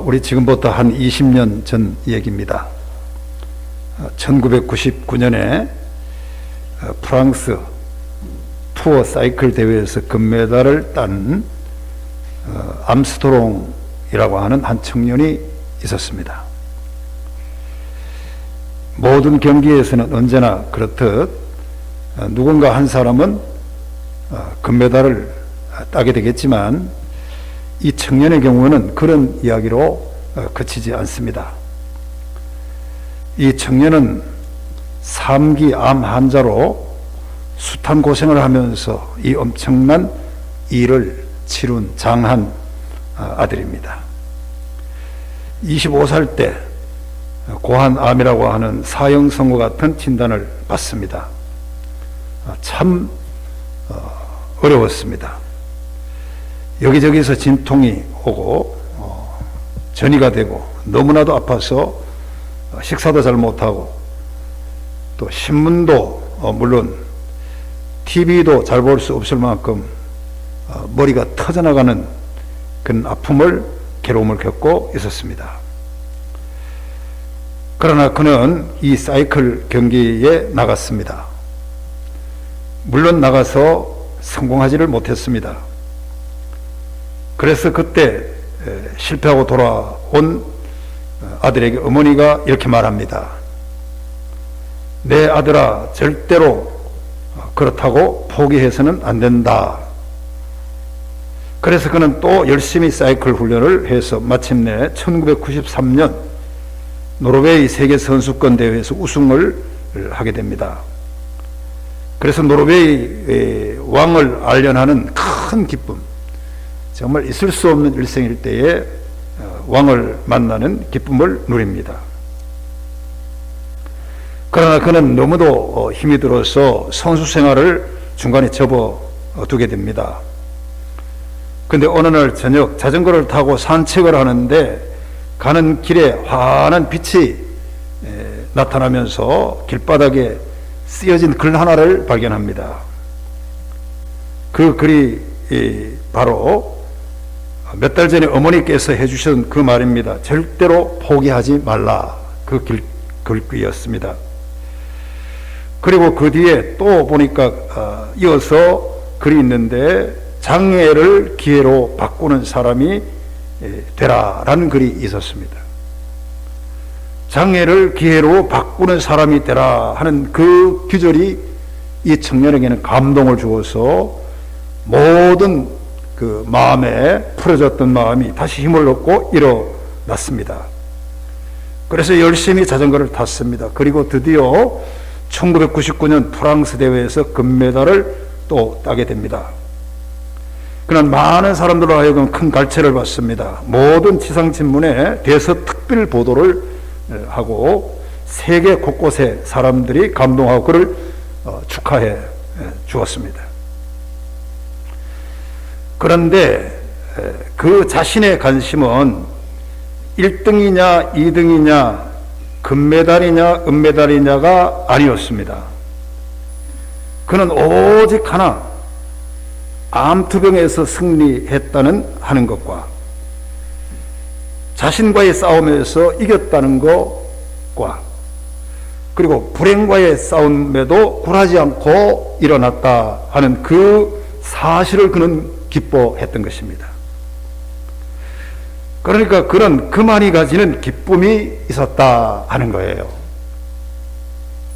우리 지금부터 한 20년 전 얘기입니다. 1999년에 프랑스 투어 사이클 대회에서 금메달을 딴 암스트롱이라고 하는 한 청년이 있었습니다. 모든 경기에서는 언제나 그렇듯 누군가 한 사람은 금메달을 따게 되겠지만 이 청년의 경우는 그런 이야기로 그치지 않습니다. 이 청년은 3기 암 환자로 숱한 고생을 하면서 이 엄청난 일을 치룬 장한 아들입니다. 25살 때 고환암이라고 하는 사형선고 같은 진단을 받습니다. 참 어려웠습니다. 여기저기서 진통이 오고 전이가 되고 너무나도 아파서 식사도 잘 못하고 또 신문도 물론 TV도 잘 볼 수 없을 만큼 머리가 터져나가는 그런 아픔을 괴로움을 겪고 있었습니다. 그러나 그는 이 사이클 경기에 나갔습니다. 물론 나가서 성공하지를 못했습니다. 그래서 그때 실패하고 돌아온 아들에게 어머니가 이렇게 말합니다. 내 아들아, 절대로 그렇다고 포기해서는 안 된다. 그래서 그는 또 열심히 사이클 훈련을 해서 마침내 1993년 노르웨이 세계선수권 대회에서 우승을 하게 됩니다. 그래서 노르웨이 왕을 알련하는 큰 기쁨, 정말 있을 수 없는 일생일대에 왕을 만나는 기쁨을 누립니다. 그러나 그는 너무도 힘이 들어서 선수 생활을 중간에 접어두게 됩니다. 그런데 어느 날 저녁 자전거를 타고 산책을 하는데 가는 길에 환한 빛이 나타나면서 길바닥에 쓰여진 글 하나를 발견합니다. 그 글이 바로 몇 달 전에 어머니께서 해주신 그 말입니다. 절대로 포기하지 말라. 그 글귀였습니다. 그리고 그 뒤에 또 보니까 이어서 글이 있는데 장애를 기회로 바꾸는 사람이 되라라는 글이 있었습니다. 장애를 기회로 바꾸는 사람이 되라 하는 그 규절이 이 청년에게는 감동을 주어서 모든 그 마음에 풀어졌던 마음이 다시 힘을 얻고 일어났습니다. 그래서 열심히 자전거를 탔습니다. 그리고 드디어 1999년 프랑스 대회에서 금메달을 또 따게 됩니다. 그는 많은 사람들로 하여금 큰 갈채를 받습니다. 모든 지상신문에 대서특필 보도를 하고 세계 곳곳에 사람들이 감동하고 그를 축하해 주었습니다. 그런데 그 자신의 관심은 1등이냐 2등이냐 금메달이냐 은메달이냐가 아니었습니다. 그는 오직 하나, 암투병에서 승리했다는 하는 것과 자신과의 싸움에서 이겼다는 것과 그리고 불행과의 싸움에도 굴하지 않고 일어났다 하는 그 사실을 그는 기뻐했던 것입니다. 그러니까 그는 그만이 가지는 기쁨이 있었다 하는 거예요.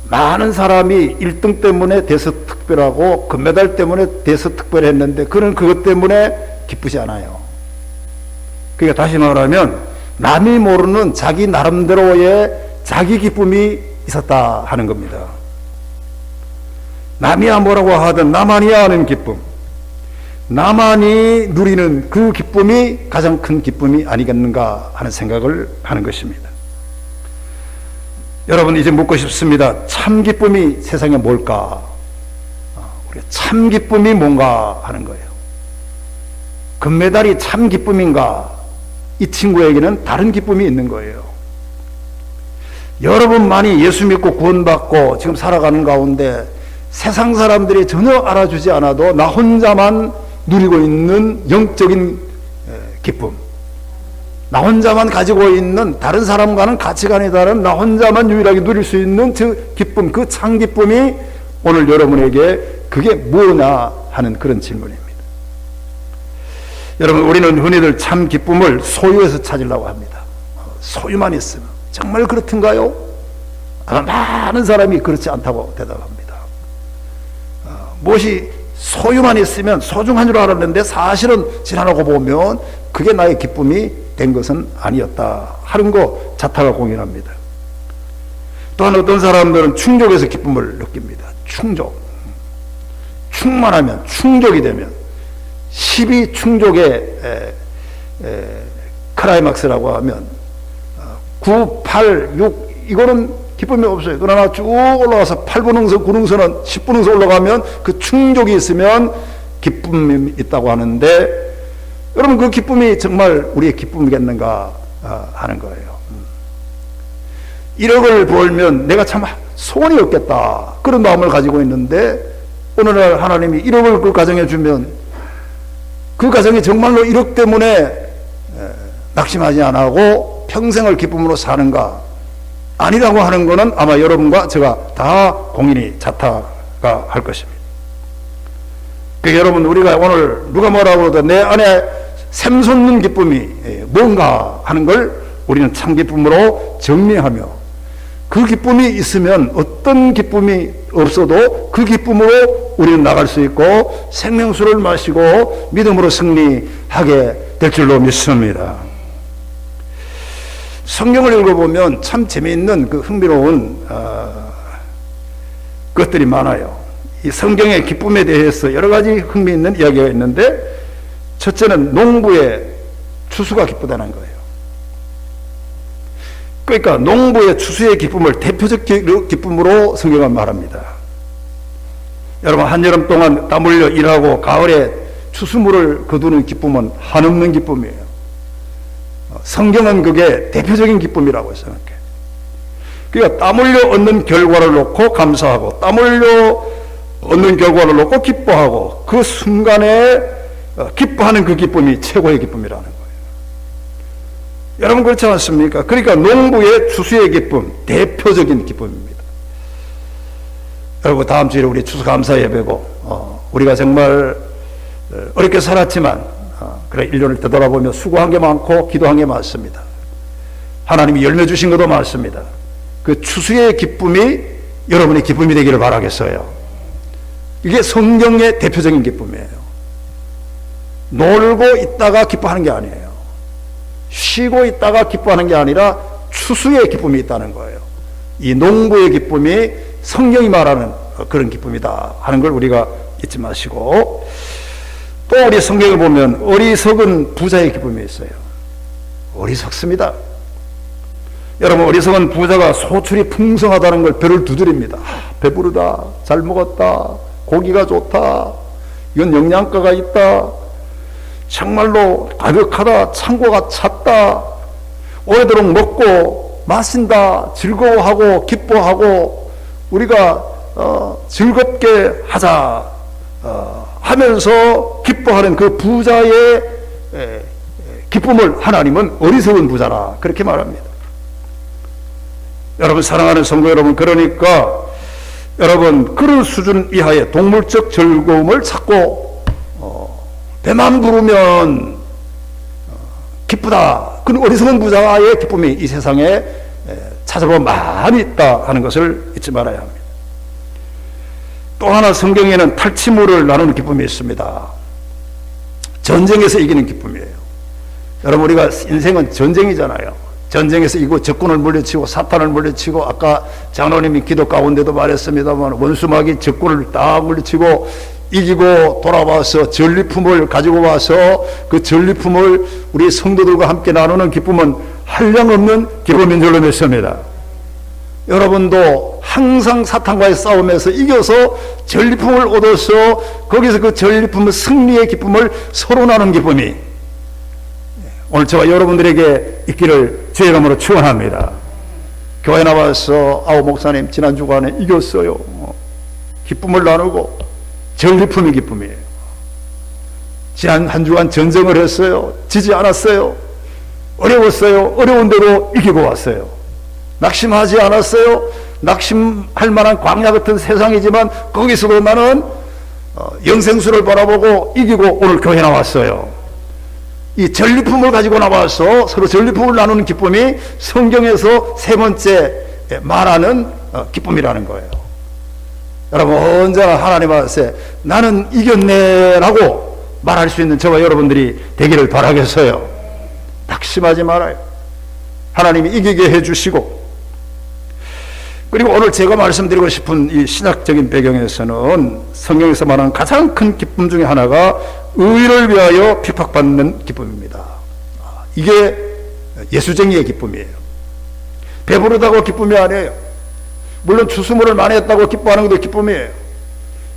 많은 사람이 1등 때문에 대서특별하고 금메달 때문에 대서특별했는데 그는 그것 때문에 기쁘지 않아요. 그러니까 다시 말하면 남이 모르는 자기 나름대로의 자기 기쁨이 있었다 하는 겁니다. 남이야 뭐라고 하든 나만이야 하는 기쁨, 나만이 누리는 그 기쁨이 가장 큰 기쁨이 아니겠는가 하는 생각을 하는 것입니다. 여러분, 이제 묻고 싶습니다. 참 기쁨이 세상에 뭘까? 우리 참 기쁨이 뭔가 하는 거예요. 금메달이 참 기쁨인가? 이 친구에게는 다른 기쁨이 있는 거예요. 여러분만이 예수 믿고 구원받고 지금 살아가는 가운데 세상 사람들이 전혀 알아주지 않아도 나 혼자만 누리고 있는 영적인 기쁨, 나 혼자만 가지고 있는, 다른 사람과는 가치관이 다른 나 혼자만 유일하게 누릴 수 있는 그 기쁨, 그 참 기쁨이 오늘 여러분에게 그게 뭐냐 하는 그런 질문입니다. 여러분, 우리는 흔히들 참 기쁨을 소유에서 찾으려고 합니다. 소유만 있으면. 정말 그렇던가요? 아마 많은 사람이 그렇지 않다고 대답합니다. 무엇이 소유만 있으면 소중한 줄 알았는데 사실은 지나고 보면 그게 나의 기쁨이 된 것은 아니었다 하는 거 자타가 공연합니다. 또한 어떤 사람들은 충족에서 기쁨을 느낍니다. 충족. 충만하면, 충족이 되면 12충족의 클라이막스라고 하면 9, 8, 6 이거는 기쁨이 없어요. 그러나 쭉 올라가서 8분응선, 9능선은 10분응선 올라가면 그 충족이 있으면 기쁨이 있다고 하는데, 여러분 그 기쁨이 정말 우리의 기쁨이겠는가 하는 거예요. 1억을 벌면 내가 참 소원이 없겠다 그런 마음을 가지고 있는데, 어느 날 하나님이 1억을 그 가정에 주면 그 가정이 정말로 1억 때문에 낙심하지 않고 평생을 기쁨으로 사는가? 아니라고 하는 것은 아마 여러분과 제가 다 공인이 자타가 할 것입니다. 그러니까 여러분, 우리가 오늘 누가 뭐라고 해도 내 안에 샘솟는 기쁨이 뭔가 하는 걸 우리는 참 기쁨으로 정리하며, 그 기쁨이 있으면 어떤 기쁨이 없어도 그 기쁨으로 우리는 나갈 수 있고 생명수를 마시고 믿음으로 승리하게 될 줄로 믿습니다. 성경을 읽어보면 참 재미있는 그 흥미로운 것들이 많아요. 이 성경의 기쁨에 대해서 여러 가지 흥미있는 이야기가 있는데, 첫째는 농부의 추수가 기쁘다는 거예요. 그러니까 농부의 추수의 기쁨을 대표적 기쁨으로 성경은 말합니다. 여러분, 한여름 동안 땀 흘려 일하고 가을에 추수물을 거두는 기쁨은 한없는 기쁨이에요. 성경은 그게 대표적인 기쁨이라고 생각해요. 그러니까 땀 흘려 얻는 결과를 놓고 감사하고, 땀 흘려 얻는 결과를 놓고 기뻐하고, 그 순간에 기뻐하는 그 기쁨이 최고의 기쁨이라는 거예요. 여러분, 그렇지 않습니까? 그러니까 농부의 추수의 기쁨, 대표적인 기쁨입니다. 여러분, 다음 주에 우리 추수감사 예배고, 우리가 정말 어렵게 살았지만 그래 1년을 되돌아보며 수고한 게 많고 기도한 게 많습니다. 하나님이 열매 주신 것도 많습니다. 그 추수의 기쁨이 여러분의 기쁨이 되기를 바라겠어요. 이게 성경의 대표적인 기쁨이에요. 놀고 있다가 기뻐하는 게 아니에요. 쉬고 있다가 기뻐하는 게 아니라 추수의 기쁨이 있다는 거예요. 이 농부의 기쁨이 성경이 말하는 그런 기쁨이다 하는 걸 우리가 잊지 마시고, 또 우리 성경을 보면 어리석은 부자의 기쁨이 있어요. 어리석습니다. 여러분, 어리석은 부자가 소출이 풍성하다는 걸 배를 두드립니다. 배부르다, 잘 먹었다, 고기가 좋다, 이건 영양가가 있다, 정말로 가득하다, 창고가 찼다, 오래도록 먹고 마신다, 즐거워하고 기뻐하고 우리가 즐겁게 하자 하면서 기뻐하는 그 부자의 기쁨을 하나님은 어리석은 부자라 그렇게 말합니다. 여러분, 사랑하는 성도 여러분, 그러니까 여러분, 그런 수준 이하의 동물적 즐거움을 찾고 배만 부르면 기쁘다, 그런 어리석은 부자의 기쁨이 이 세상에 찾아보면 많이 있다 하는 것을 잊지 말아야 합니다. 또 하나, 성경에는 탈취물을 나누는 기쁨이 있습니다. 전쟁에서 이기는 기쁨이에요. 여러분, 우리가 인생은 전쟁이잖아요. 전쟁에서 이기고 적군을 물리치고 사탄을 물리치고, 아까 장로님이 기도 가운데도 말했습니다만 원수마귀 적군을 딱 물리치고 이기고 돌아와서 전리품을 가지고 와서 그 전리품을 우리 성도들과 함께 나누는 기쁨은 한량없는 기쁨인 줄로 믿습니다. 여러분도 항상 사탄과의 싸움에서 이겨서 전리품을 얻어서 거기서 그 전리품의 승리의 기쁨을 서로 나누는 기쁨이 오늘 저와 여러분들에게 있기를 주의 이름으로 축원합니다. 교회 나와서 아우 목사님 지난 주간에 이겼어요. 기쁨을 나누고 전리품이 기쁨이에요. 지난 한 주간 전쟁을 했어요. 지지 않았어요. 어려웠어요. 어려운 대로 이기고 왔어요. 낙심하지 않았어요. 낙심할 만한 광야 같은 세상이지만 거기서도 나는 영생수를 바라보고 이기고 오늘 교회 나왔어요. 이 전리품을 가지고 나와서 서로 전리품을 나누는 기쁨이 성경에서 세 번째 말하는 기쁨이라는 거예요. 여러분 언제나 하나님 앞에 나는 이겼네 라고 말할 수 있는 저와 여러분들이 되기를 바라겠어요. 낙심하지 말아요. 하나님이 이기게 해주시고, 그리고 오늘 제가 말씀드리고 싶은 이 신학적인 배경에서는 성경에서 말하는 가장 큰 기쁨 중에 하나가 의를 위하여 핍박받는 기쁨입니다. 이게 예수쟁이의 기쁨이에요. 배부르다고 기쁨이 아니에요. 물론 추수물을 많이 했다고 기뻐하는 것도 기쁨이에요.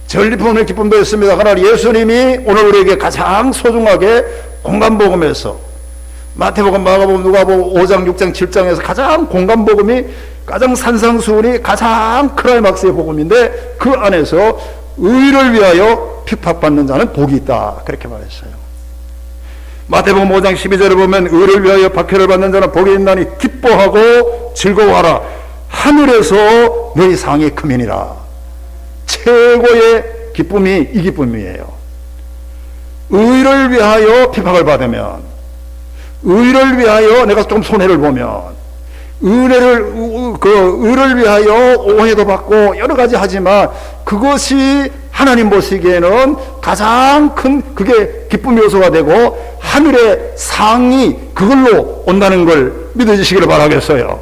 전리품의 기쁨도 있습니다. 그러나 예수님이 오늘 우리에게 가장 소중하게 공간복음에서 마태복음, 마가복음, 누가복음 5장, 6장, 7장에서 가장 공간복음이 가장 산상수훈이 가장 클라이막스의 복음인데 그 안에서 의를 위하여 핍박받는 자는 복이 있다 그렇게 말했어요. 마태복음 5장 12절에 보면 의를 위하여 박해를 받는 자는 복이 있나니 기뻐하고 즐거워하라. 하늘에서 너희 상이 크면이라. 최고의 기쁨이 이 기쁨이에요. 의를 위하여 핍박을 받으면, 의를 위하여 내가 좀 손해를 보면, 의를 위하여 오해도 받고 여러 가지 하지만 그것이 하나님 보시기에는 가장 큰 그게 기쁨 요소가 되고 하늘의 상이 그걸로 온다는 걸 믿어주시기를 바라겠어요.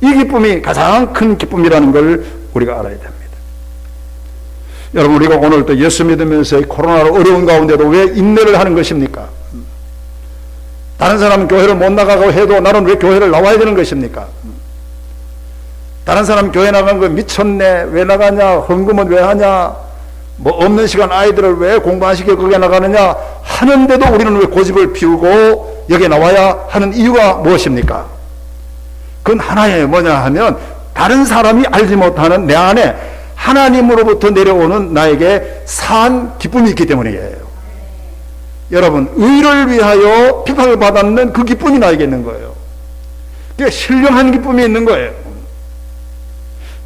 이 기쁨이 가장 큰 기쁨이라는 걸 우리가 알아야 됩니다. 여러분 우리가 오늘 또 예수 믿으면서 코로나로 어려운 가운데도 왜 인내를 하는 것입니까? 다른 사람은 교회를 못 나가고 해도 나는 왜 교회를 나와야 되는 것입니까? 다른 사람은 교회 나가는 거 미쳤네, 왜 나가냐, 헌금은 왜 하냐, 뭐 없는 시간 아이들을 왜 공부 안 시켜 거기에 나가느냐 하는데도 우리는 왜 고집을 피우고 여기에 나와야 하는 이유가 무엇입니까? 그건 하나예요. 뭐냐 하면 다른 사람이 알지 못하는 내 안에 하나님으로부터 내려오는 나에게 산 기쁨이 있기 때문이에요. 여러분 의를 위하여 핍박을 받았는 그 기쁨이 나에게 있는 거예요. 그게 신령한 기쁨이 있는 거예요.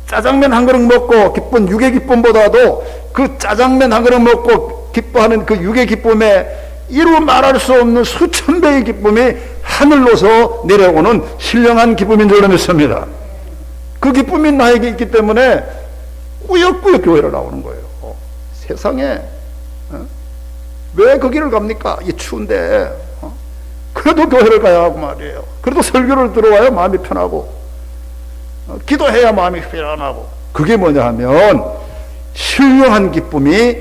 짜장면 한 그릇 먹고 기쁜 육의 기쁨보다도 그 짜장면 한 그릇 먹고 기뻐하는 그 육의 기쁨에 이루 말할 수 없는 수천 배의 기쁨이 하늘로서 내려오는 신령한 기쁨인 줄로 믿습니다. 그 기쁨이 나에게 있기 때문에 꾸역꾸역 교회를 나오는 거예요. 세상에 왜 그 길을 갑니까? 이 추운데. 그래도 교회를 가야 하고 말이에요. 그래도 설교를 들어와야 마음이 편하고 기도해야 마음이 편안하고. 그게 뭐냐 하면 신령한 기쁨이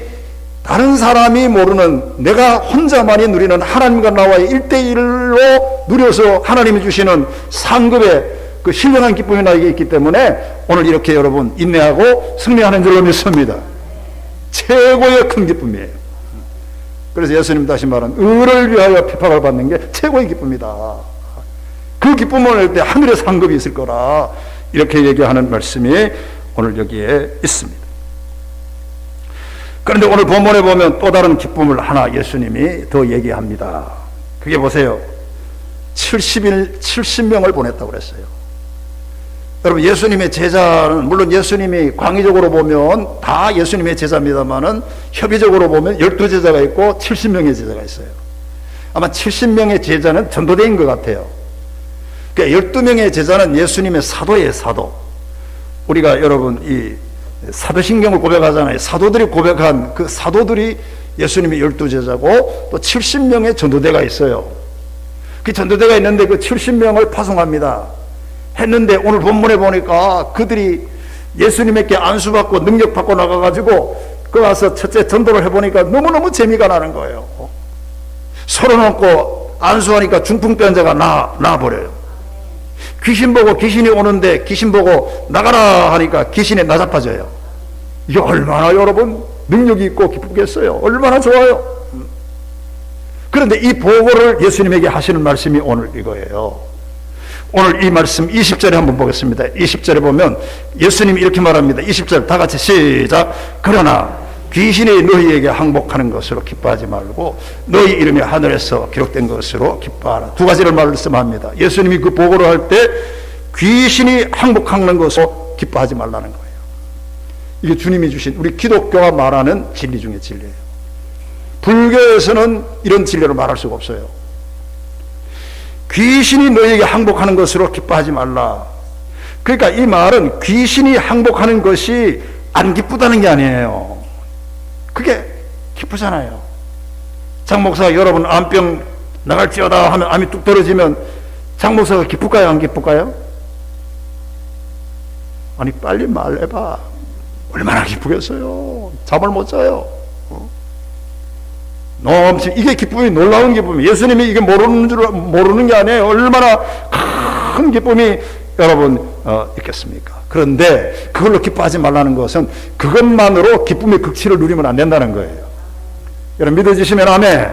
다른 사람이 모르는 내가 혼자만이 누리는 하나님과 나와의 1대1로 누려서 하나님이 주시는 상급의 그 신령한 기쁨이 나에게 있기 때문에 오늘 이렇게 여러분 인내하고 승리하는 줄로 믿습니다. 최고의 큰 기쁨이에요. 그래서 예수님 다시 말한 의를 위하여 핍박을 받는 게 최고의 기쁨이다. 그 기쁨을 할 때 하늘의 상급이 있을 거라 이렇게 얘기하는 말씀이 오늘 여기에 있습니다. 그런데 오늘 본문에 보면 또 다른 기쁨을 하나 예수님이 더 얘기합니다. 그게 보세요. 70명을 보냈다고 그랬어요. 여러분 예수님의 제자는 물론 예수님이 광의적으로 보면 다 예수님의 제자입니다만은 협의적으로 보면 12제자가 있고 70명의 제자가 있어요. 아마 70명의 제자는 전도대인 것 같아요. 그러니까 12명의 제자는 예수님의 사도예요. 사도. 우리가 여러분 이 사도신경을 고백하잖아요. 사도들이 고백한 그 사도들이 예수님의 12제자고 또 70명의 전도대가 있어요. 그 전도대가 있는데 그 70명을 파송합니다. 했는데 오늘 본문에 보니까 그들이 예수님에게 안수받고 능력받고 나가가지고 그 와서 첫째 전도를 해보니까 너무너무 재미가 나는 거예요. 서로 놓고 안수하니까 중풍병자가 나버려요. 귀신 보고 귀신이 오는데 귀신 보고 나가라 하니까 귀신이 나잡아져요. 이게 얼마나 여러분 능력이 있고 기쁘겠어요. 얼마나 좋아요. 그런데 이 보고를 예수님에게 하시는 말씀이 오늘 이거예요. 오늘 이 말씀 20절에 한번 보겠습니다. 20절에 보면 예수님이 이렇게 말합니다. 20절 다 같이 시작. 그러나 귀신이 너희에게 항복하는 것으로 기뻐하지 말고 너희 이름이 하늘에서 기록된 것으로 기뻐하라. 두 가지를 말씀합니다. 예수님이 그 보고를 할 때 귀신이 항복하는 것으로 기뻐하지 말라는 거예요. 이게 주님이 주신 우리 기독교가 말하는 진리 중에 진리예요. 불교에서는 이런 진리를 말할 수가 없어요. 귀신이 너희에게 항복하는 것으로 기뻐하지 말라. 그러니까 이 말은 귀신이 항복하는 것이 안 기쁘다는 게 아니에요. 그게 기쁘잖아요. 장 목사가 여러분 암병 나갈지어다 하면 암이 뚝 떨어지면 장 목사가 기쁠까요? 안 기쁠까요? 아니 빨리 말해봐. 얼마나 기쁘겠어요. 잠을 못 자요. 이게 기쁨이, 놀라운 기쁨이, 예수님이 이게 모르는 게 아니에요. 얼마나 큰 기쁨이 여러분 있겠습니까? 그런데 그걸로 기뻐하지 말라는 것은 그것만으로 기쁨의 극치를 누리면 안 된다는 거예요. 여러분 믿어지시면 아멘.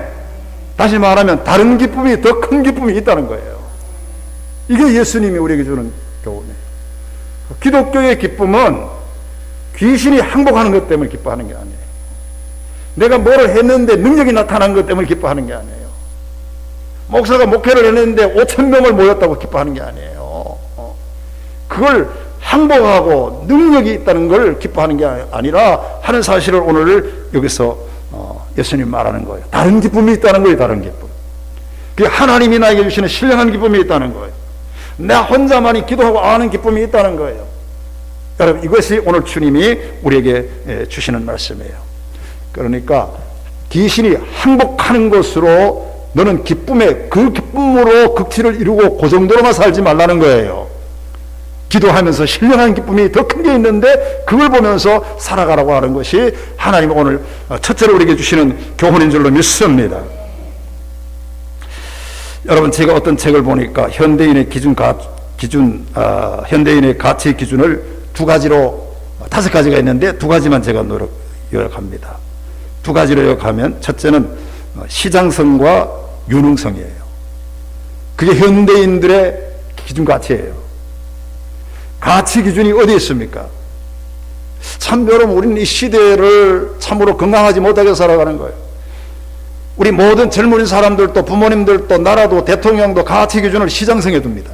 다시 말하면 다른 기쁨이, 더 큰 기쁨이 있다는 거예요. 이게 예수님이 우리에게 주는 교훈이에요. 기독교의 기쁨은 귀신이 항복하는 것 때문에 기뻐하는 게 아니에요. 내가 뭐를 했는데 능력이 나타난 것 때문에 기뻐하는 게 아니에요. 목사가 목회를 했는데 5,000명을 모였다고 기뻐하는 게 아니에요. 그걸 항복하고 능력이 있다는 걸 기뻐하는 게 아니라 하는 사실을 오늘 여기서 예수님 말하는 거예요. 다른 기쁨이 있다는 거예요. 다른 기쁨. 그게 하나님이 나에게 주시는 신령한 기쁨이 있다는 거예요. 나 혼자만이 기도하고 아는 기쁨이 있다는 거예요. 여러분 이것이 오늘 주님이 우리에게 주시는 말씀이에요. 그러니까 귀신이 항복하는 것으로 너는 그 기쁨으로 극치를 이루고 그 정도로만 살지 말라는 거예요. 기도하면서 신령한 기쁨이 더 큰 게 있는데 그걸 보면서 살아가라고 하는 것이 하나님 오늘 첫째로 우리에게 주시는 교훈인 줄로 믿습니다. 여러분 제가 어떤 책을 보니까 현대인의 현대인의 가치 기준을 두 가지로, 5가지가 있는데 두 가지만 제가 요약합니다. 두 가지로 요약하면 첫째는 시장성과 유능성이에요. 그게 현대인들의 기준 가치예요. 가치 기준이 어디 있습니까? 참 여러분 우리는 이 시대를 참으로 건강하지 못하게 살아가는 거예요. 우리 모든 젊은 사람들도 부모님들도 나라도 대통령도 가치 기준을 시장성에 둡니다.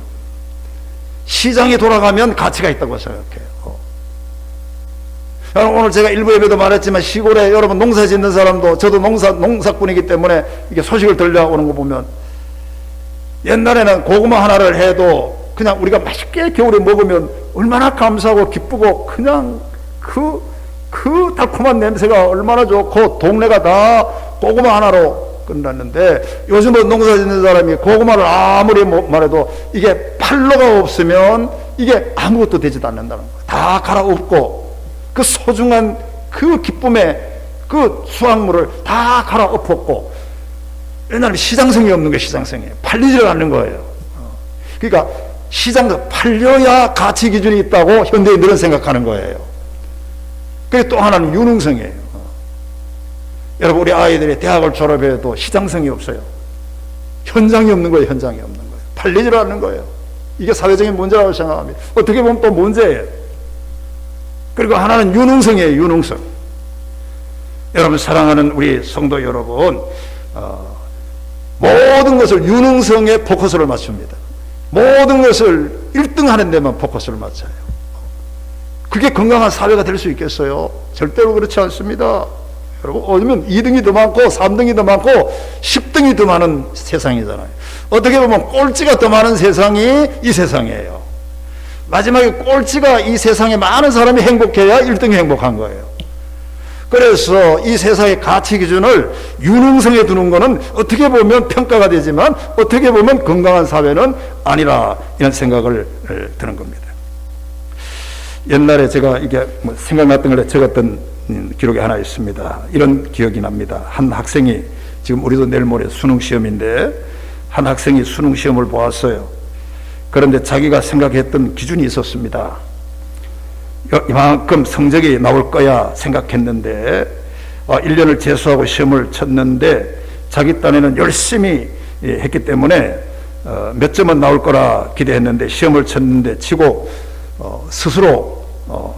시장이 돌아가면 가치가 있다고 생각해요. 오늘 제가 일부 예배도 말했지만 시골에 여러분 농사 짓는 사람도, 저도 농사꾼이기 때문에 이게 소식을 들려오는 거 보면 옛날에는 고구마 하나를 해도 그냥 우리가 맛있게 겨울에 먹으면 얼마나 감사하고 기쁘고 그냥 그 달콤한 냄새가 얼마나 좋고 동네가 다 고구마 하나로 끝났는데 요즘은 농사 짓는 사람이 고구마를 아무리 말해도 이게 팔로가 없으면 이게 아무것도 되지도 않는다는 거예요. 다 갈아엎고 그 소중한 그 기쁨의 그 수확물을 다 갈아엎었고 옛날에 시장성이 없는 게 시장성이에요. 팔리지를 않는 거예요. 그러니까 시장 팔려야 가치 기준이 있다고 현대인들은 생각하는 거예요. 그리고 또 하나는 유능성이에요. 여러분 우리 아이들이 대학을 졸업해도 시장성이 없어요. 현장이 없는 거예요. 현장이 없는 거예요. 팔리지를 않는 거예요. 이게 사회적인 문제라고 생각합니다. 어떻게 보면 또 문제예요. 그리고 하나는 유능성이에요. 유능성. 여러분 사랑하는 우리 성도 여러분, 모든 것을 유능성에 포커스를 맞춥니다. 모든 것을 1등 하는 데만 포커스를 맞춰요. 그게 건강한 사회가 될 수 있겠어요? 절대로 그렇지 않습니다. 여러분 어쩌면 2등이 더 많고 3등이 더 많고 10등이 더 많은 세상이잖아요. 어떻게 보면 꼴찌가 더 많은 세상이 이 세상이에요. 마지막에 꼴찌가 이 세상에 많은 사람이 행복해야 1등이 행복한 거예요. 그래서 이 세상의 가치 기준을 유능성에 두는 것은 어떻게 보면 평가가 되지만 어떻게 보면 건강한 사회는 아니라 이런 생각을 드는 겁니다. 옛날에 제가 이게 생각났던 걸 적었던 기록이 하나 있습니다. 이런 기억이 납니다. 한 학생이, 지금 우리도 내일 모레 수능 시험인데 한 학생이 수능 시험을 보았어요. 그런데 자기가 생각했던 기준이 있었습니다. 이만큼 성적이 나올 거야 생각했는데 1년을 재수하고 시험을 쳤는데 자기 딴에는 열심히 했기 때문에 몇 점은 나올 거라 기대했는데 시험을 쳤는데 치고 스스로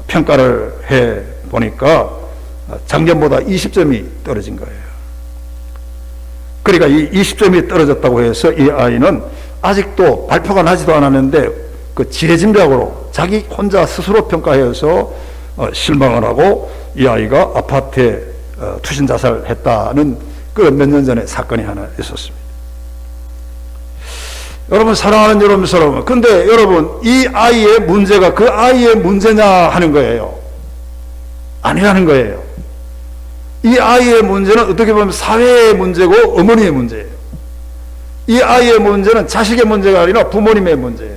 평가를 해 보니까 작년보다 20점이 떨어진 거예요. 그러니까 이 20점이 떨어졌다고 해서 이 아이는 아직도 발표가 나지도 않았는데 그 지레짐작으로 자기 혼자 스스로 평가해서 실망을 하고 이 아이가 아파트에 투신 자살했다는 그 몇 년 전에 사건이 하나 있었습니다. 여러분, 사랑하는 여러분, 근데 여러분, 이 아이의 문제가 그 아이의 문제냐 하는 거예요. 아니라는 거예요. 이 아이의 문제는 어떻게 보면 사회의 문제고 어머니의 문제예요. 이 아이의 문제는 자식의 문제가 아니라 부모님의 문제예요.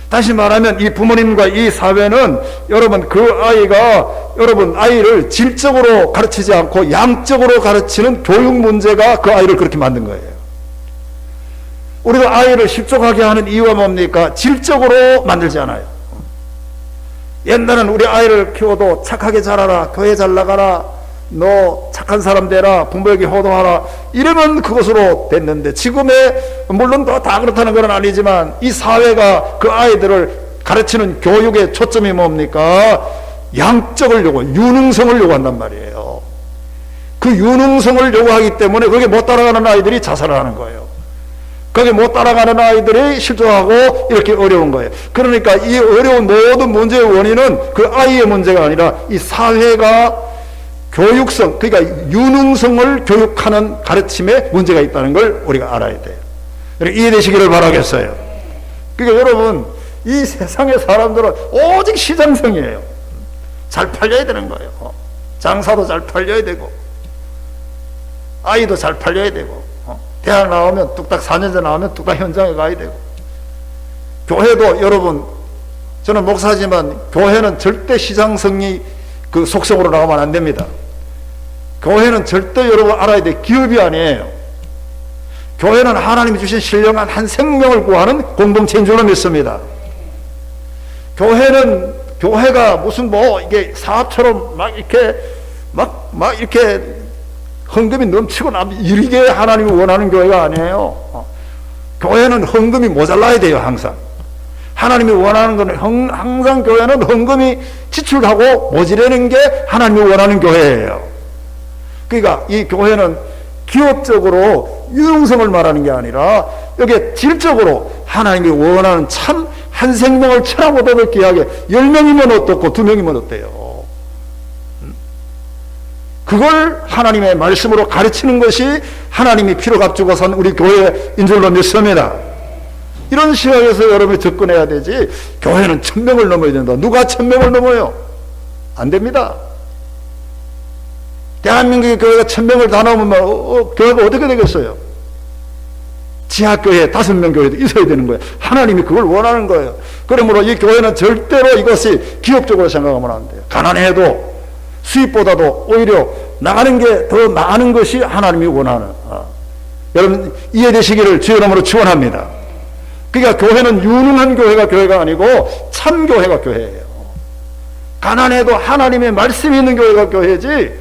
다시 말하면 이 부모님과 이 사회는 여러분 그 아이가 여러분 아이를 질적으로 가르치지 않고 양적으로 가르치는 교육 문제가 그 아이를 그렇게 만든 거예요. 우리가 아이를 실족하게 하는 이유가 뭡니까? 질적으로 만들지 않아요. 옛날에는 우리 아이를 키워도 착하게 자라라, 교회 잘 나가라, 너 착한 사람 되라, 부모에게 효도하라, 이러면 그것으로 됐는데 지금의 물론 다 그렇다는 건 아니지만 이 사회가 그 아이들을 가르치는 교육의 초점이 뭡니까? 양적을 유능성을 요구한단 말이에요. 그 유능성을 요구하기 때문에 그게 못 따라가는 아이들이 자살을 하는 거예요. 거기 못 따라가는 아이들이 실족하고 이렇게 어려운 거예요. 그러니까 이 어려운 모든 문제의 원인은 그 아이의 문제가 아니라 이 사회가 교육성, 그러니까 유능성을 교육하는 가르침에 문제가 있다는 걸 우리가 알아야 돼요. 이해되시기를 바라겠어요. 그러니까 여러분, 이 세상의 사람들은 오직 시장성이에요. 잘 팔려야 되는 거예요. 장사도 잘 팔려야 되고, 아이도 잘 팔려야 되고, 대학 나오면 뚝딱 4년제 나오면 뚝딱 현장에 가야 되고, 교회도 여러분, 저는 목사지만 교회는 절대 시장성이 그 속성으로 나가면 안 됩니다. 교회는 절대 여러분 알아야 돼. 기업이 아니에요. 교회는 하나님이 주신 신령한 한 생명을 구하는 공동체인 줄로 믿습니다. 교회가 무슨 이게 사업처럼 막 이렇게 헌금이 넘치고 이게 하나님이 원하는 교회가 아니에요. 교회는 헌금이 모자라야 돼요, 항상. 하나님이 원하는 것은 항상 교회는 헌금이 지출하고 모자라는 게 하나님이 원하는 교회예요. 그러니까 이 교회는 기업적으로 유용성을 말하는 게 아니라 여기에 질적으로 하나님이 원하는 참 한 생명을 천하보다 귀하게 10명이면 어떻고 2명이면 어때요? 그걸 하나님의 말씀으로 가르치는 것이 하나님이 피로 값주고 산 우리 교회인 줄로 믿습니다. 이런 시각에서 여러분이 접근해야 되지, 교회는 1000명을 넘어야 된다. 누가 1000명을 넘어요? 안 됩니다. 대한민국의 교회가 1000명을 다 넘으면 교회가 어떻게 되겠어요? 지하교회 5명 교회도 있어야 되는 거예요. 하나님이 그걸 원하는 거예요. 그러므로 이 교회는 절대로 이것이 기업적으로 생각하면 안 돼요. 가난해도 수입보다도 오히려 나가는 게 더 많은 것이 하나님이 원하는. 여러분 이해되시기를 주의 이름으로 축원합니다. 그러니까 교회는 유능한 교회가 아니고 참 교회가 교회예요. 가난해도 하나님의 말씀이 있는 교회가 교회지,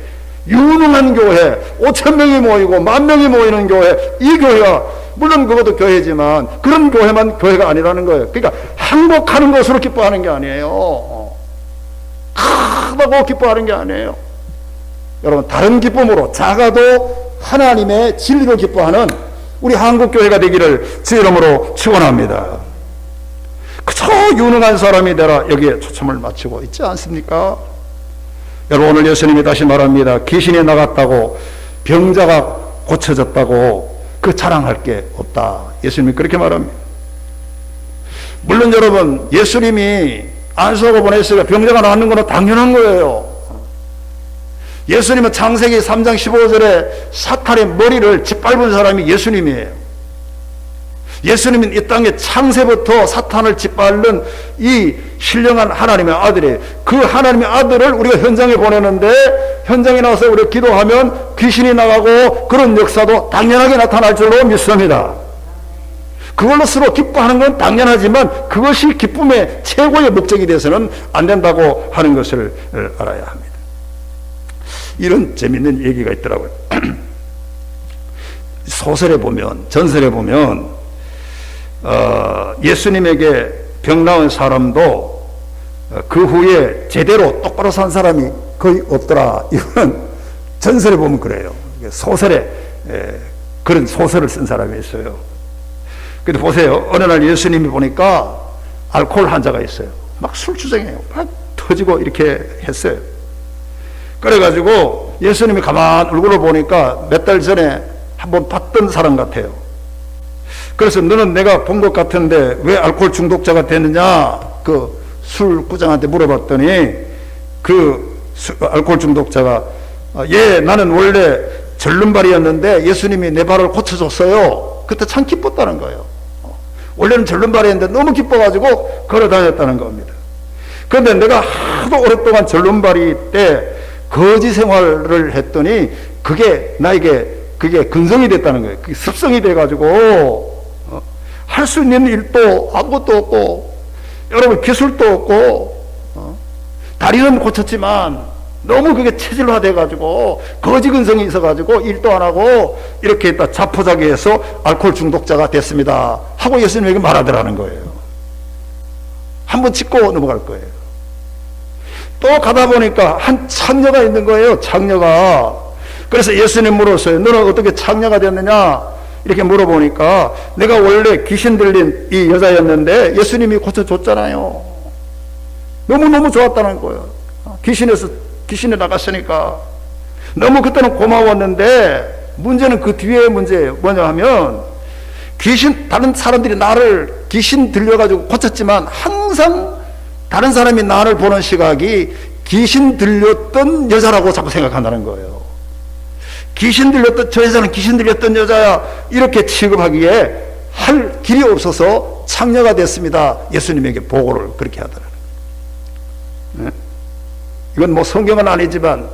유능한 교회, 5,000명이 모이고 10,000명이 모이는 교회, 이 교회가 물론 그것도 교회지만 그런 교회만 교회가 아니라는 거예요. 그러니까 항복하는 것으로 기뻐하는 게 아니에요. 크다고 기뻐하는 게 아니에요. 여러분 다른 기쁨으로 작아도 하나님의 진리로 기뻐하는 우리 한국교회가 되기를 주 이름으로 축원합니다. 그저 유능한 사람이 되라, 여기에 초점을 맞추고 있지 않습니까? 여러분 오늘 예수님이 다시 말합니다. 귀신이 나갔다고, 병자가 고쳐졌다고 그 자랑할 게 없다. 예수님이 그렇게 말합니다. 물론 여러분 예수님이 안수하고 보냈으니까 병자가 낫는 것은 당연한 거예요. 예수님은 창세기 3장 15절에 사탄의 머리를 짓밟은 사람이 예수님이에요. 예수님은 이 땅에 창세부터 사탄을 짓밟는 이 신령한 하나님의 아들이에요. 그 하나님의 아들을 우리가 현장에 보내는데, 현장에 나와서 우리가 기도하면 귀신이 나가고 그런 역사도 당연하게 나타날 줄로 믿습니다. 그걸로 서로 기뻐하는 건 당연하지만 그것이 기쁨의 최고의 목적이 돼서는 안 된다고 하는 것을 알아야 합니다. 이런 재밌는 얘기가 있더라고요. 소설에 보면, 전설에 보면 예수님에게 병 나은 사람도 그 후에 제대로 똑바로 산 사람이 거의 없더라. 이거는 전설에 보면 그래요. 소설에 그런 소설을 쓴 사람이 있어요. 근데 보세요. 어느 날 예수님이 보니까 알코올 환자가 있어요. 막 술주정해요. 막 터지고 이렇게 했어요. 그래가지고 예수님이 가만 얼굴을 보니까 몇 달 전에 한번 봤던 사람 같아요. 그래서 너는 내가 본 것 같은데 왜 알코올 중독자가 됐느냐? 그 술구장한테 물어봤더니 그 알코올 중독자가 나는 원래 절름발이었는데 예수님이 내 발을 고쳐줬어요. 그때 참 기뻤다는 거예요. 원래는 절름발이었는데 너무 기뻐가지고 걸어 다녔다는 겁니다. 그런데 내가 하도 오랫동안 절름발이 때 거지 생활을 했더니 그게 나에게 그게 근성이 됐다는 거예요. 그게 습성이 돼가지고 할 수 있는 일도 아무것도 없고 여러분 기술도 없고 다리는 고쳤지만 너무 그게 체질화 돼가지고 거지 근성이 있어가지고 일도 안 하고 이렇게 있다 자포자기해서 알코올 중독자가 됐습니다 하고 예수님에게 말하더라는 거예요. 한번 짚고 넘어갈 거예요. 또 가다 보니까 한 창녀가 있는 거예요. 창녀가. 그래서 예수님 물었어요. 너는 어떻게 창녀가 됐느냐? 이렇게 물어보니까 내가 원래 귀신 들린 이 여자였는데 예수님이 고쳐줬잖아요. 너무너무 좋았다는 거예요. 귀신에 나갔으니까 너무 그때는 고마웠는데 문제는 그 뒤에 문제예요. 뭐냐 하면 다른 사람들이 나를 귀신 들려가지고 고쳤지만 항상 다른 사람이 나를 보는 시각이 귀신 들렸던 여자라고 자꾸 생각한다는 거예요. 저 여자는 귀신 들렸던 여자야 이렇게 취급하기에 할 길이 없어서 창녀가 됐습니다. 예수님에게 보고를 그렇게 하더라고요. 네? 이건 뭐 성경은 아니지만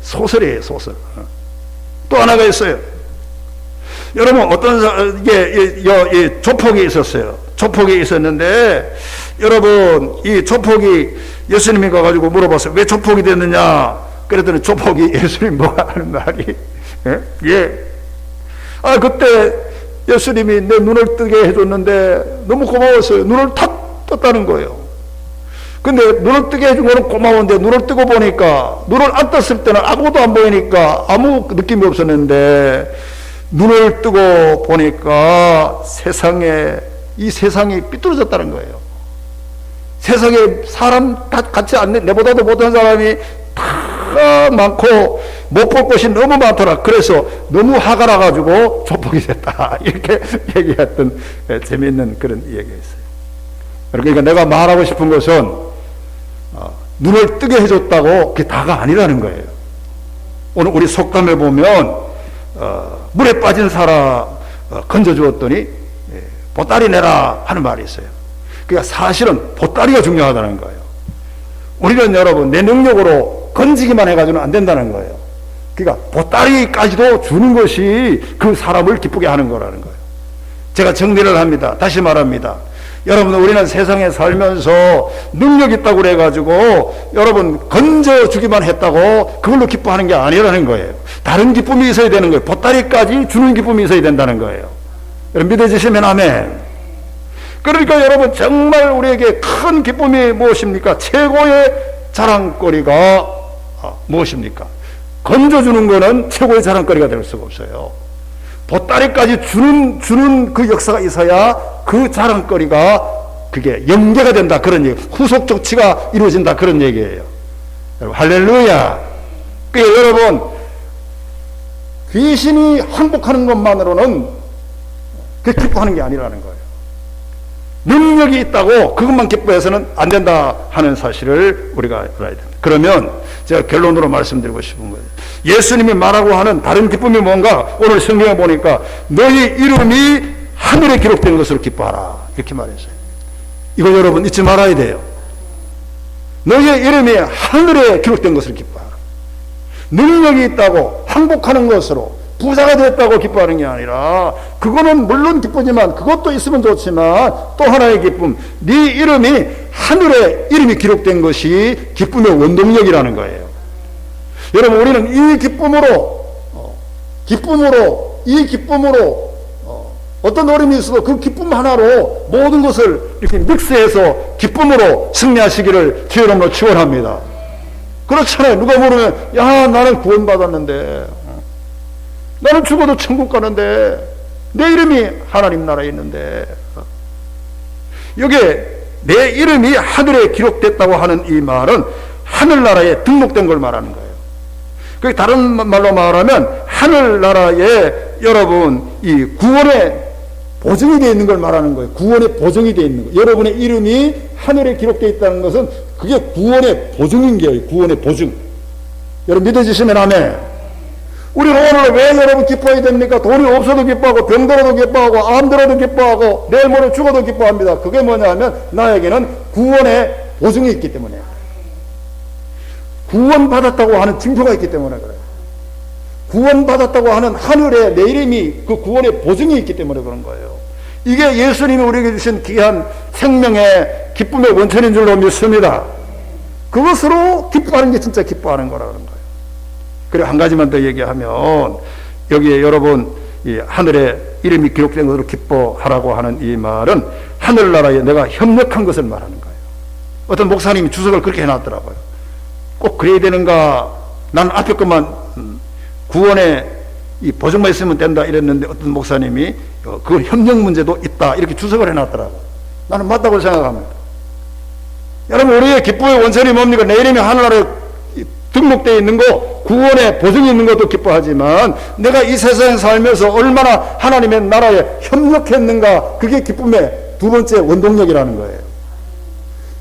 소설이에요. 소설. 또 하나가 있어요. 여러분 어떤 이게 조폭이 있었어요. 조폭이 있었는데 여러분 이 조폭이 예수님이 가가지고 물어봤어요. 왜 조폭이 됐느냐? 그랬더니 조폭이 예수님 뭐가 하는 말이 그때 예수님이 내 눈을 뜨게 해줬는데 너무 고마웠어요. 눈을 탁 떴다는 거예요. 근데 눈을 뜨게 해준 거는 고마운데 눈을 뜨고 보니까 눈을 안 떴을 때는 아무것도 안 보이니까 아무 느낌이 없었는데 눈을 뜨고 보니까 이 세상이 삐뚤어졌다는 거예요. 세상에 사람 다 같이 내보다도 못한 사람이 다 많고 못 볼 것이 너무 많더라. 그래서 너무 화가 나가지고 조폭이 됐다. 이렇게 얘기했던 재미있는 그런 이야기가 있어요. 그러니까 내가 말하고 싶은 것은 눈을 뜨게 해줬다고 그게 다가 아니라는 거예요. 오늘 우리 속담에 보면 물에 빠진 사람 건져주었더니 보따리 내라 하는 말이 있어요. 그러니까 사실은 보따리가 중요하다는 거예요. 우리는 여러분 내 능력으로 건지기만 해가지고는 안 된다는 거예요. 그러니까 보따리까지도 주는 것이 그 사람을 기쁘게 하는 거라는 거예요. 제가 정리를 합니다. 다시 말합니다. 여러분 우리는 세상에 살면서 능력 있다고 그래가지고 여러분 건져주기만 했다고 그걸로 기뻐하는 게 아니라는 거예요. 다른 기쁨이 있어야 되는 거예요. 보따리까지 주는 기쁨이 있어야 된다는 거예요. 여러분 믿어주시면 아멘. 그러니까 여러분 정말 우리에게 큰 기쁨이 무엇입니까? 최고의 자랑거리가 무엇입니까? 건져주는 거는 최고의 자랑거리가 될 수가 없어요. 보따리까지 주는 그 역사가 있어야 그 자랑거리가 그게 연계가 된다. 그런 얘기. 후속 조치가 이루어진다. 그런 얘기예요. 여러분, 할렐루야. 그러니까 여러분, 귀신이 항복하는 것만으로는 그 기뻐하는 게 아니라는 거예요. 능력이 있다고 그것만 기뻐해서는 안 된다 하는 사실을 우리가 알아야 됩니다. 그러면 제가 결론으로 말씀드리고 싶은 거예요. 예수님이 말하고 하는 다른 기쁨이 뭔가 오늘 성경에 보니까 너희 이름이 하늘에 기록된 것으로 기뻐하라 이렇게 말했어요. 이거 여러분 잊지 말아야 돼요. 너희의 이름이 하늘에 기록된 것으로 기뻐하라. 능력이 있다고 항복하는 것으로 부자가 됐다고 기뻐하는 게 아니라 그거는 물론 기쁘지만 그것도 있으면 좋지만 또 하나의 기쁨, 네 이름이 하늘에 이름이 기록된 것이 기쁨의 원동력이라는 거예요. 여러분 우리는 이 기쁨으로 어떤 어려움이 있어도 그 기쁨 하나로 모든 것을 이렇게 믹스해서 기쁨으로 승리하시기를 주의 이름으로 축원합니다. 그렇잖아요. 누가 모르면, 야, 나는 구원받았는데, 나는 죽어도 천국 가는데, 내 이름이 하나님 나라에 있는데, 여기에 내 이름이 하늘에 기록됐다고 하는 이 말은 하늘나라에 등록된 걸 말하는 거예요. 그 다른 말로 말하면 하늘나라에 여러분 이 구원의 보증이 되어 있는 걸 말하는 거예요. 구원의 보증이 되어 있는 거. 여러분의 이름이 하늘에 기록되어 있다는 것은 그게 구원의 보증인 거예요. 구원의 보증. 여러분 믿어지시면 아멘. 우리는 오늘 왜 여러분 기뻐해야 됩니까? 돈이 없어도 기뻐하고 병들어도 기뻐하고 암 들어도 기뻐하고 내일 모레 죽어도 기뻐합니다. 그게 뭐냐 하면 나에게는 구원의 보증이 있기 때문에, 구원받았다고 하는 증표가 있기 때문에 그래요. 구원받았다고 하는 하늘에 내 이름이 그 구원의 보증이 있기 때문에 그런 거예요. 이게 예수님이 우리에게 주신 귀한 생명의 기쁨의 원천인 줄로 믿습니다. 그것으로 기뻐하는 게 진짜 기뻐하는 거라는 거예요. 그리고 한 가지만 더 얘기하면 여기에 여러분 이 하늘에 이름이 기록된 것으로 기뻐하라고 하는 이 말은 하늘나라에 내가 협력한 것을 말하는 거예요. 어떤 목사님이 주석을 그렇게 해놨더라고요. 꼭 그래야 되는가? 나는 앞에 것만 구원에 이 보증만 있으면 된다 이랬는데 어떤 목사님이 그 협력 문제도 있다 이렇게 주석을 해놨더라고요. 나는 맞다고 생각합니다. 여러분 우리의 기쁨의 원천이 뭡니까? 내 이름이 하늘나라에 등록되어 있는 거, 구원의 보증이 있는 것도 기뻐하지만 내가 이 세상에 살면서 얼마나 하나님의 나라에 협력했는가, 그게 기쁨의 두 번째 원동력이라는 거예요.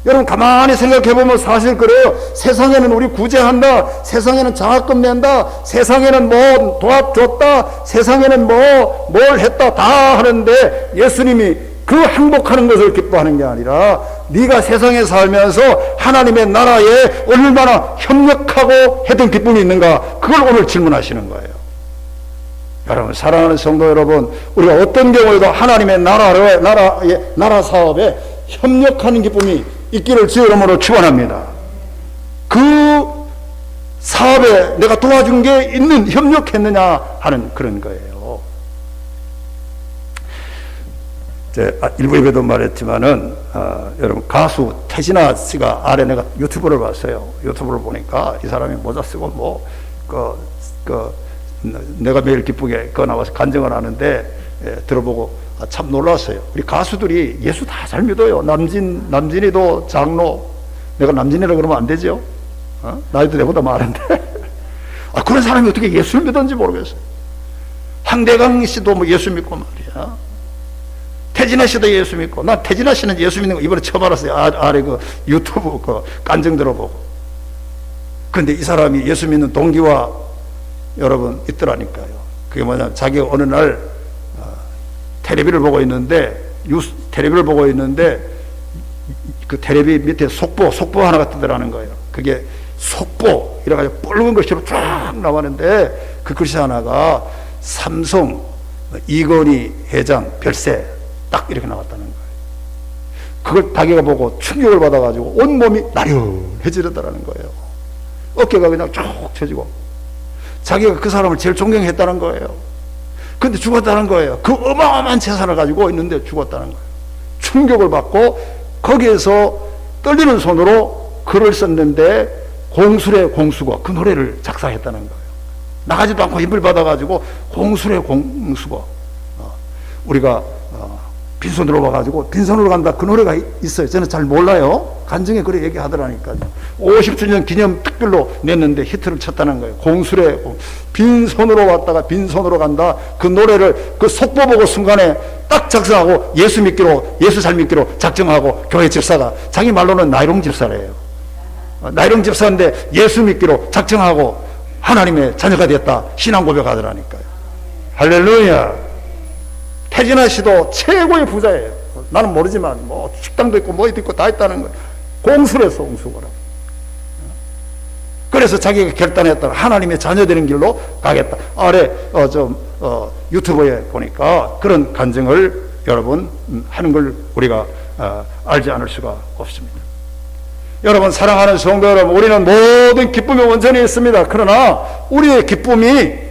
여러분 가만히 생각해보면 사실 그래요. 세상에는 우리 구제한다, 세상에는 장학금 낸다, 세상에는 뭐 도와줬다, 세상에는 뭘 했다 다 하는데 예수님이 그 행복하는 것을 기뻐하는 게 아니라 네가 세상에 살면서 하나님의 나라에 얼마나 협력하고 했던 기쁨이 있는가, 그걸 오늘 질문하시는 거예요. 여러분 사랑하는 성도 여러분, 우리가 어떤 경우에도 하나님의 나라 사업에 협력하는 기쁨이 있기를 주의 이름으로 축원합니다. 그 사업에 내가 도와준 게 있는, 협력했느냐 하는 그런 거예요. 일부 예배도 말했지만은 여러분 가수 태진아 씨가 아래 내가 유튜브를 봤어요. 유튜브를 보니까 이 사람이 모자 쓰고 내가 매일 기쁘게 그 나와서 간증을 하는데 들어보고 참 놀랐어요. 우리 가수들이 예수 다 잘 믿어요. 남진이도 장로, 내가 남진이라 그러면 안 되죠? 나이도 내보다 많은데 그런 사람이 어떻게 예수를 믿었는지 모르겠어요. 황대강 씨도 뭐 예수 믿고 말이야. 태진아 씨도 예수 믿고, 나 태진아 씨는 예수 믿는 거 이번에 처음 알았어요. 아래 그 유튜브 그 간증 들어보고. 근데 이 사람이 예수 믿는 동기와 여러분 있더라니까요. 그게 뭐냐면 자기가 어느 날 텔레비를 보고 있는데 그 텔레비 밑에 속보 하나가 뜨더라는 거예요. 그게 속보 이래가지고 붉은 글씨로 쫙 나왔는데 그 글씨 하나가 삼성 이건희 회장 별세 딱 이렇게 나왔다는 거예요. 그걸 자기가 보고 충격을 받아가지고 온몸이 나른해지더라는 거예요. 어깨가 그냥 쭉 쳐지고 자기가 그 사람을 제일 존경했다는 거예요. 근데 죽었다는 거예요. 그 어마어마한 재산을 가지고 있는데 죽었다는 거예요. 충격을 받고 거기에서 떨리는 손으로 글을 썼는데 공술의 공수거 그 노래를 작사했다는 거예요. 나가지도 않고 힘을 받아가지고 공술의 공수거 우리가 빈손으로 와가지고 빈손으로 간다 그 노래가 있어요. 저는 잘 몰라요. 간증에 그래 얘기하더라니까요. 50주년 기념 특별로 냈는데 히트를 쳤다는 거예요. 공술에 빈손으로 왔다가 빈손으로 간다 그 노래를 그 속보 보고 순간에 딱 작성하고 예수 잘 믿기로 작정하고 교회 집사가 자기 말로는 나이롱 집사래요. 나이롱 집사인데 예수 믿기로 작정하고 하나님의 자녀가 됐다 신앙 고백하더라니까요. 할렐루야. 태진아 씨도 최고의 부자예요. 나는 모르지만 뭐 식당도 있고 뭐도 있고 다 있다는 거예요. 공수래서 공수거라. 그래서 자기가 결단했다. 하나님의 자녀 되는 길로 가겠다. 아래 유튜브에 보니까 그런 간증을 여러분 하는 걸 우리가 알지 않을 수가 없습니다. 여러분 사랑하는 성도 여러분, 우리는 모든 기쁨의 원천이 있습니다. 그러나 우리의 기쁨이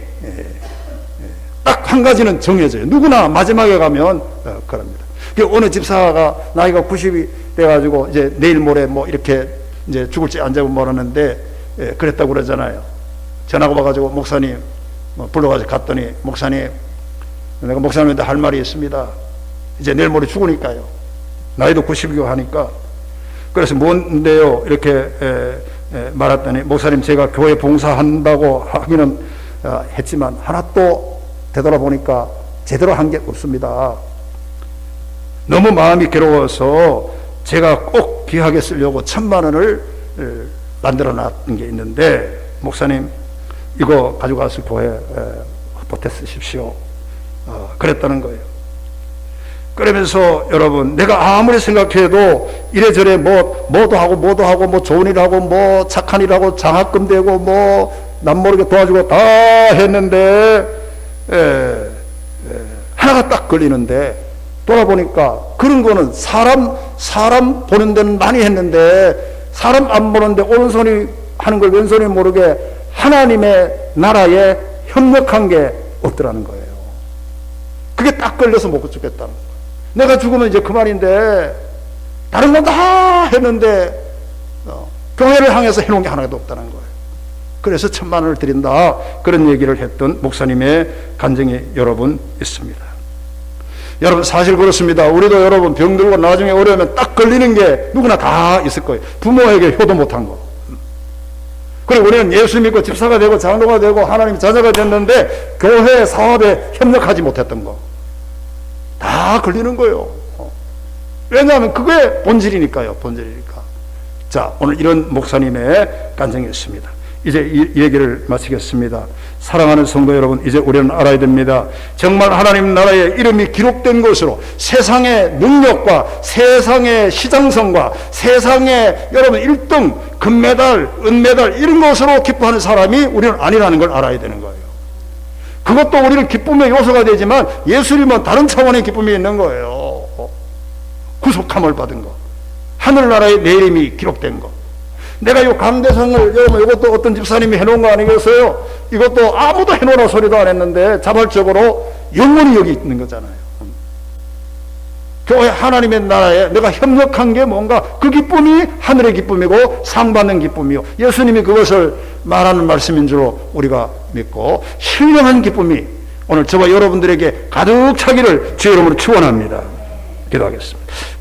딱 한 가지는 정해져요. 누구나 마지막에 가면 그럽니다. 어느 집사가 나이가 90이 돼가지고 이제 내일 모레 뭐 이렇게 이제 죽을지 안 잡은 모르는데 그랬다고 그러잖아요. 전화가 와가지고 목사님 불러가지고 갔더니 목사님 내가 목사님한테 할 말이 있습니다. 이제 내일 모레 죽으니까요. 나이도 90이고 하니까 그래서 뭔데요? 이렇게 말했더니 목사님 제가 교회 봉사한다고 하기는 했지만 하나도 되돌아보니까 제대로 한 게 없습니다. 너무 마음이 괴로워서 제가 꼭 귀하게 쓰려고 1,000만 원을 만들어 놨던 게 있는데 목사님 이거 가져가서 교회에 보태 쓰십시오. 그랬다는 거예요. 그러면서 여러분 내가 아무리 생각해도 이래저래 뭐도 하고 뭐 좋은 일 하고 뭐 착한 일 하고 장학금 되고 뭐 남 모르게 도와주고 다 했는데 하나가 딱 걸리는데 돌아보니까 그런 거는 사람 보는 데는 많이 했는데 사람 안 보는데 오른손이 하는 걸 왼손이 모르게 하나님의 나라에 협력한 게 없더라는 거예요. 그게 딱 걸려서 못 죽겠다는 거예요. 내가 죽으면 이제 그만인데 다른 건 다 했는데 교회를 향해서 해놓은 게 하나도 없다는 거예요. 그래서 1,000만 원을 드린다 그런 얘기를 했던 목사님의 간증이 여러분 있습니다. 여러분 사실 그렇습니다. 우리도 여러분 병들고 나중에 어려우면 딱 걸리는 게 누구나 다 있을 거예요. 부모에게 효도 못한 거. 그리고 우리는 예수 믿고 집사가 되고 장로가 되고 하나님 자녀가 됐는데 교회 사업에 협력하지 못했던 거. 다 걸리는 거예요. 왜냐하면 그게 본질이니까요. 본질이니까. 자, 오늘 이런 목사님의 간증이었습니다. 이제 이 얘기를 마치겠습니다. 사랑하는 성도 여러분, 이제 우리는 알아야 됩니다. 정말 하나님 나라의 이름이 기록된 것으로 세상의 능력과 세상의 시장성과 세상의 여러분 1등 금메달, 은메달 이런 것으로 기뻐하는 사람이 우리는 아니라는 걸 알아야 되는 거예요. 그것도 우리는 기쁨의 요소가 되지만 예수님은 다른 차원의 기쁨이 있는 거예요. 구속함을 받은 거, 하늘나라의 내 이름이 기록된 거. 내가 이 강대상을 여러분 이것도 어떤 집사님이 해놓은 거 아니겠어요? 이것도 아무도 해놓으라 소리도 안 했는데 자발적으로 영원히 여기 있는 거잖아요. 교회 하나님의 나라에 내가 협력한 게 뭔가 그 기쁨이 하늘의 기쁨이고 상 받는 기쁨이요. 예수님이 그것을 말하는 말씀인 줄로 우리가 믿고 신령한 기쁨이 오늘 저와 여러분들에게 가득 차기를 주의 이름으로 축원합니다. 기도하겠습니다.